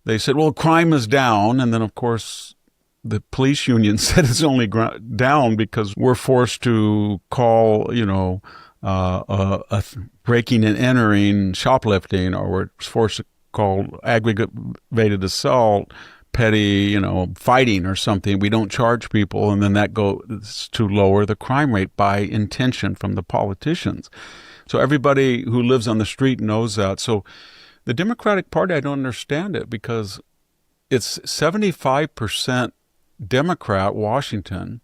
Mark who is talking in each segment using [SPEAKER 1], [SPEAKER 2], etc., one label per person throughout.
[SPEAKER 1] they said, well, crime is down. And then, of course, the police union said it's only down because we're forced to call, breaking and entering, shoplifting, or we're forced to call aggravated assault, petty, fighting or something. We don't charge people, and then that goes to lower the crime rate by intention from the politicians. So everybody who lives on the street knows that. So the Democratic Party, I don't understand it, because it's 75% Democrat, Washington,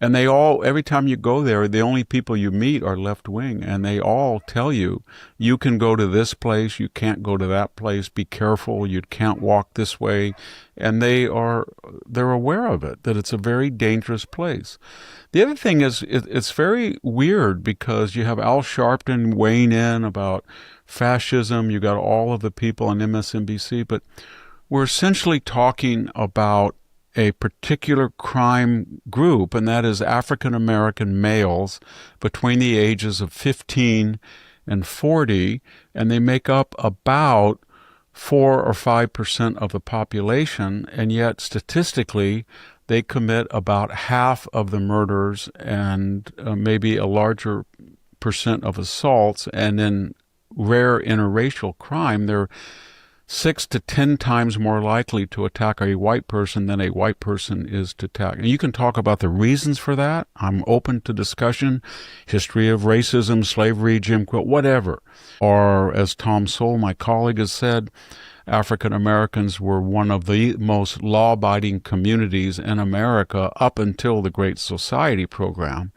[SPEAKER 1] and they all, every time you go there, the only people you meet are left wing, and they all tell you, you can go to this place, you can't go to that place, be careful, you can't walk this way, and they're aware of it, that it's a very dangerous place. The other thing is, it's very weird because you have Al Sharpton weighing in about fascism, you got all of the people on MSNBC, but we're essentially talking about a particular crime group, and that is African American males between the ages of 15 and 40, and they make up about 4 or 5% of the population, and yet statistically they commit about half of the murders and maybe a larger percent of assaults, and in rare interracial crime, they're 6 to 10 times more likely to attack a white person than a white person is to attack. And you can talk about the reasons for that. I'm open to discussion, history of racism, slavery, Jim Crow, whatever. Or as Tom Sowell, my colleague, has said, African Americans were one of the most law-abiding communities in America up until the Great Society program.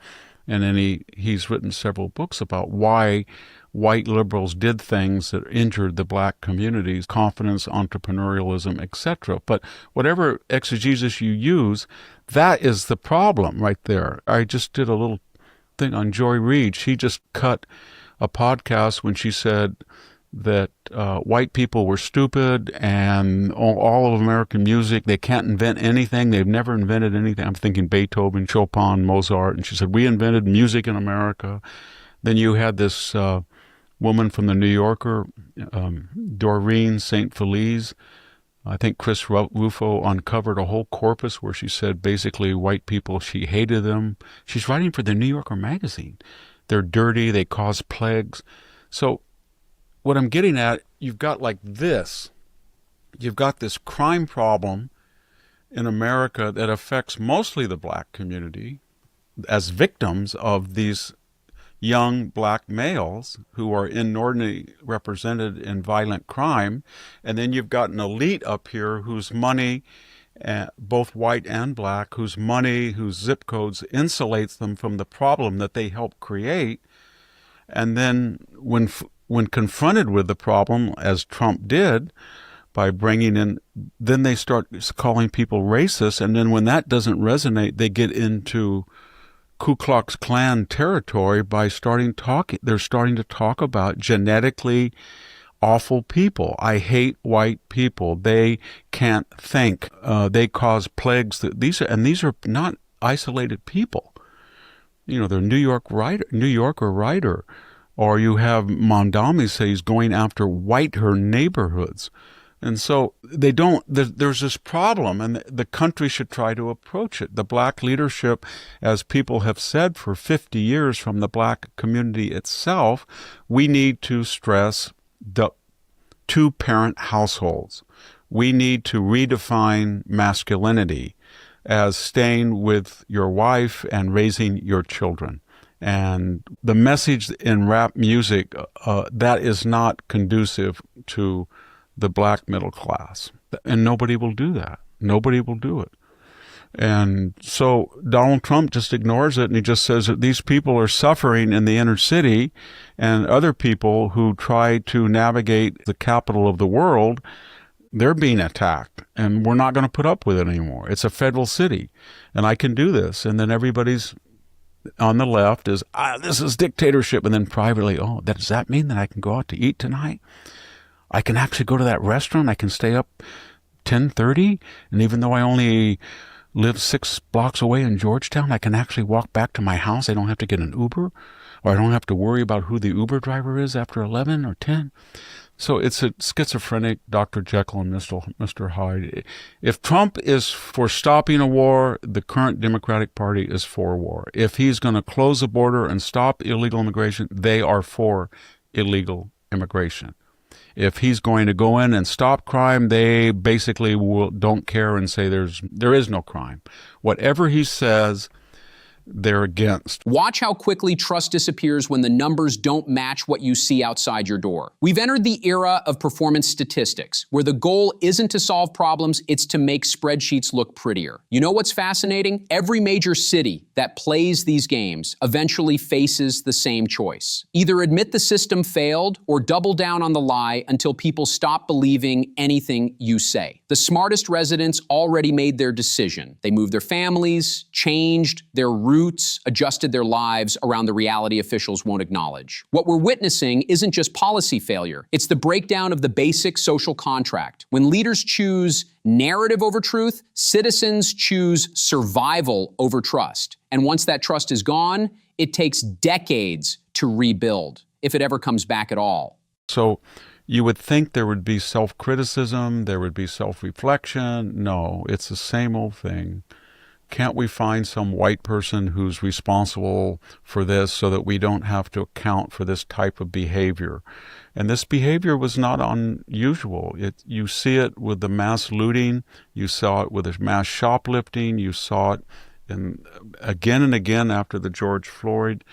[SPEAKER 1] And then he's written several books about why white liberals did things that injured the black communities, confidence, entrepreneurialism, etc. But whatever exegesis you use, that is the problem right there. I just did a little thing on Joy Reid. She just cut a podcast when she said that white people were stupid and all of American music, they can't invent anything. They've never invented anything. I'm thinking Beethoven, Chopin, Mozart. And she said, we invented music in America. Then you had this woman from the New Yorker, Doreen St. Feliz. I think Chris Rufo uncovered a whole corpus where she said basically white people, she hated them. She's writing for the New Yorker magazine. They're dirty, they cause plagues. So what I'm getting at, you've got like this. You've got this crime problem in America that affects mostly the black community as victims of these young black males who are inordinately represented in violent crime. And then you've got an elite up here whose money, both white and black, whose money, whose zip codes insulates them from the problem that they help create. And then when confronted with the problem, as Trump did, by bringing in, then they start calling people racist. And then when that doesn't resonate, they get into Ku Klux Klan territory by they're starting to talk about genetically awful people. I hate white people. They can't think. They cause plagues. These are not isolated people. They're New Yorker writer. Or you have Mondami say he's going after whiter neighborhoods. And so there's this problem, and the country should try to approach it. The black leadership, as people have said for 50 years from the black community itself, we need to stress the two-parent households. We need to redefine masculinity as staying with your wife and raising your children. And the message in rap music, that is not conducive to the black middle class. And nobody will do that. Nobody will do it. And so Donald Trump just ignores it, and he just says that these people are suffering in the inner city, and other people who try to navigate the capital of the world, they're being attacked, and we're not going to put up with it anymore. It's a federal city, and I can do this. And then everybody's on the left is, this is dictatorship. And then privately, does that mean that I can go out to eat tonight? I can actually go to that restaurant. I can stay up 10:30. And even though I only live 6 blocks away in Georgetown, I can actually walk back to my house. I don't have to get an Uber, or I don't have to worry about who the Uber driver is after 11 or 10. So it's a schizophrenic Dr. Jekyll and Mr. Hyde. If Trump is for stopping a war, the current Democratic Party is for war. If he's going to close the border and stop illegal immigration, they are for illegal immigration. If he's going to go in and stop crime, they basically don't care and say there is no crime. Whatever he says, they're against.
[SPEAKER 2] Watch how quickly trust disappears when the numbers don't match what you see outside your door. We've entered the era of performance statistics, where the goal isn't to solve problems, it's to make spreadsheets look prettier. You know what's fascinating? Every major city that plays these games eventually faces the same choice. Either admit the system failed or double down on the lie until people stop believing anything you say. The smartest residents already made their decision. They moved their families, changed their roots, adjusted their lives around the reality officials won't acknowledge. What we're witnessing isn't just policy failure. It's the breakdown of the basic social contract. When leaders choose narrative over truth, citizens choose survival over trust. And once that trust is gone, it takes decades to rebuild, if it ever comes back at all.
[SPEAKER 1] So you would think there would be self-criticism, there would be self-reflection. No, it's the same old thing. Can't we find some white person who's responsible for this so that we don't have to account for this type of behavior? And this behavior was not unusual. You see it with the mass looting. You saw it with the mass shoplifting. You saw it again and again after the George Floyd.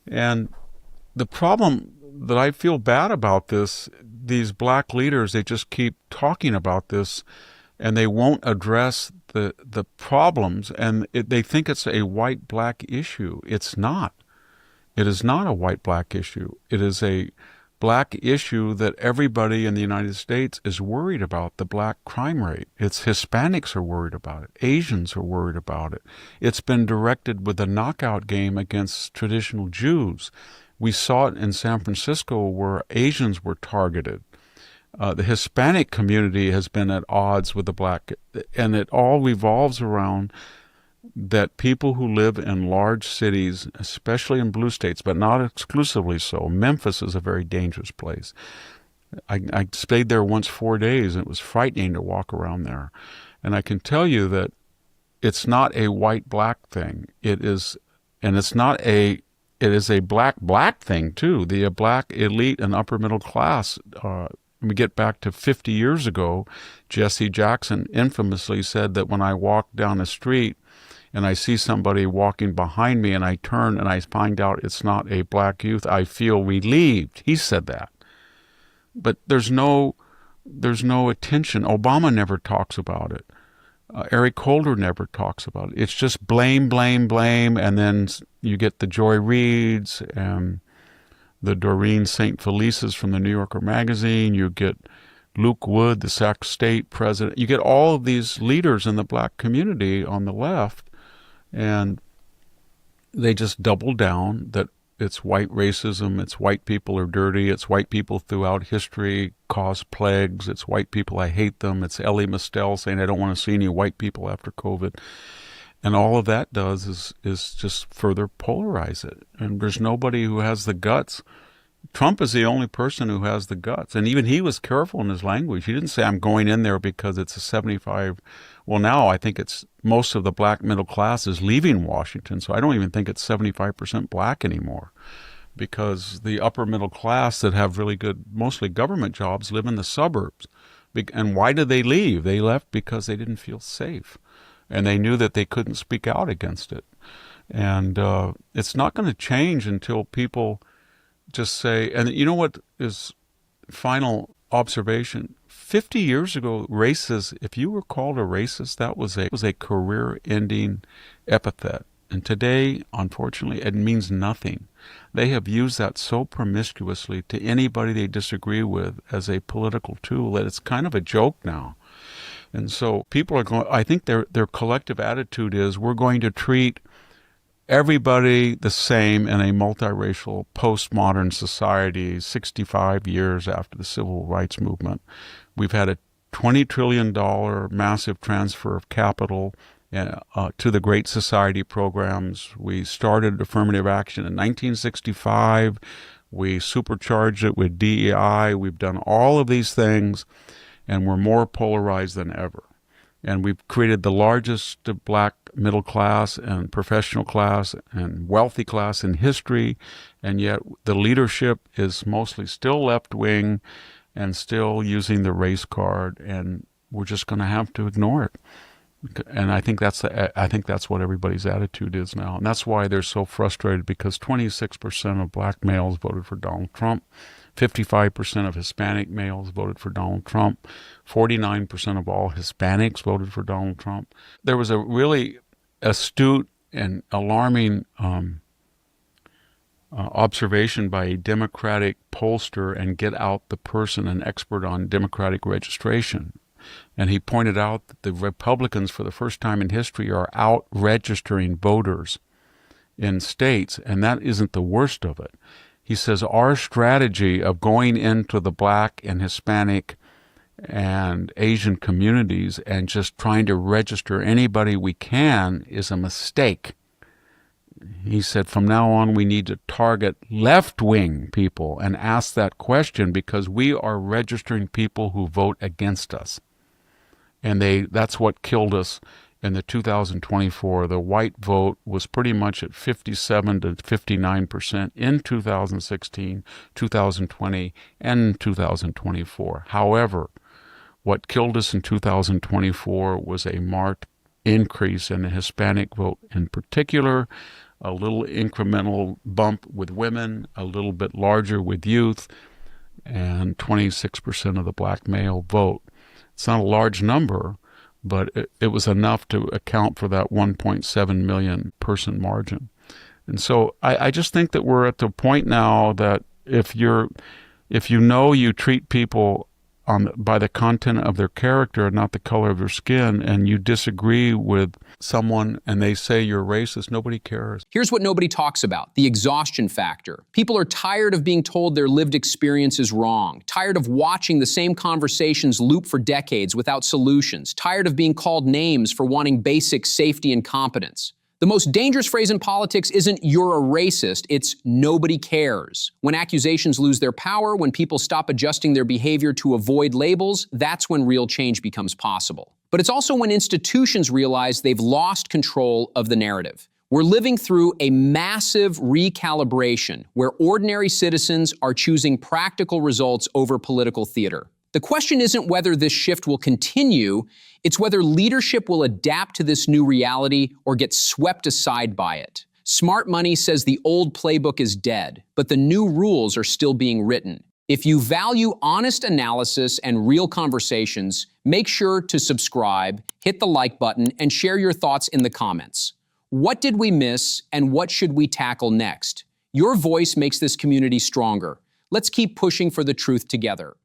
[SPEAKER 1] And the problem that I feel bad about these black leaders, they just keep talking about this and they won't address the problems, and they think it's a white-black issue. It's not. It is not a white-black issue. It is a black issue that everybody in the United States is worried about, the black crime rate. It's Hispanics are worried about it. Asians are worried about it. It's been directed with a knockout game against traditional Jews. We saw it in San Francisco where Asians were targeted. The Hispanic community has been at odds with the black, and it all revolves around that people who live in large cities, especially in blue states, but not exclusively so. Memphis is a very dangerous place. I stayed there once 4 days, and it was frightening to walk around there. And I can tell you that it's not a white-black thing. It is a black thing, too. The black elite and upper middle class we get back to 50 years ago, Jesse Jackson infamously said that when I walk down the street and I see somebody walking behind me and I turn and I find out it's not a black youth, I feel relieved. He said that. But there's no attention. Obama never talks about it. Eric Holder never talks about it. It's just blame, blame, blame, and then you get the Joy Reids and the Doreen St. Felices from the New Yorker magazine. You get Luke Wood, the Sac State president. You get all of these leaders in the black community on the left, and they just double down that it's white racism, it's white people are dirty, it's white people throughout history cause plagues, it's white people, I hate them. It's Elie Mystel saying, I don't want to see any white people after COVID. And all of that does is just further polarize it. And there's nobody who has the guts. Trump is the only person who has the guts. And even he was careful in his language. He didn't say, I'm going in there because it's a 75. Well, now I think it's most of the black middle class is leaving Washington. So I don't even think it's 75% black anymore, because the upper middle class that have really good, mostly government jobs, live in the suburbs. And why did they leave? They left because they didn't feel safe. And they knew that they couldn't speak out against it. And it's not going to change until people just say, and you know what is final observation? 50 years ago, racist, if you were called a racist, that was a career-ending epithet. And today, unfortunately, it means nothing. They have used that so promiscuously to anybody they disagree with as a political tool that it's kind of a joke now. And so people are going, I think their collective attitude is, we're going to treat everybody the same in a multiracial postmodern society 65 years after the civil rights movement. We've had a $20 trillion massive transfer of capital to the Great Society programs. We started affirmative action in 1965. We supercharged it with DEI. We've done all of these things, and we're more polarized than ever. And we've created the largest black middle class and professional class and wealthy class in history, and yet the leadership is mostly still left-wing and still using the race card, and we're just going to have to ignore it. And I think that's what everybody's attitude is now, and that's why they're so frustrated, because 26% of black males voted for Donald Trump, 55% of Hispanic males voted for Donald Trump, 49% of all Hispanics voted for Donald Trump. There was a really astute and alarming observation by a Democratic pollster and Get Out the Person, an expert on Democratic registration. And he pointed out that the Republicans, for the first time in history, are out registering voters in states, and that isn't the worst of it. He says our strategy of going into the black and Hispanic and Asian communities and just trying to register anybody we can is a mistake. He said from now on we need to target left-wing people and ask that question, because we are registering people who vote against us. And that's what killed us in the 2024. The white vote was pretty much at 57 to 59% in 2016, 2020, and 2024. However, what killed us in 2024 was a marked increase in the Hispanic vote in particular, a little incremental bump with women, a little bit larger with youth, and 26% of the black male vote. It's not a large number, but it was enough to account for that 1.7 million person margin. And so I just think that we're at the point now that if you treat people by the content of their character and not the color of their skin, and you disagree with someone and they say you're racist, nobody cares.
[SPEAKER 2] Here's what nobody talks about: the exhaustion factor. People are tired of being told their lived experience is wrong, tired of watching the same conversations loop for decades without solutions, tired of being called names for wanting basic safety and competence. The most dangerous phrase in politics isn't "you're a racist," it's "nobody cares." When accusations lose their power, when people stop adjusting their behavior to avoid labels, that's when real change becomes possible. But it's also when institutions realize they've lost control of the narrative. We're living through a massive recalibration where ordinary citizens are choosing practical results over political theater. The question isn't whether this shift will continue, it's whether leadership will adapt to this new reality or get swept aside by it. Smart money says the old playbook is dead, but the new rules are still being written. If you value honest analysis and real conversations, make sure to subscribe, hit the like button, and share your thoughts in the comments. What did we miss, and what should we tackle next? Your voice makes this community stronger. Let's keep pushing for the truth together.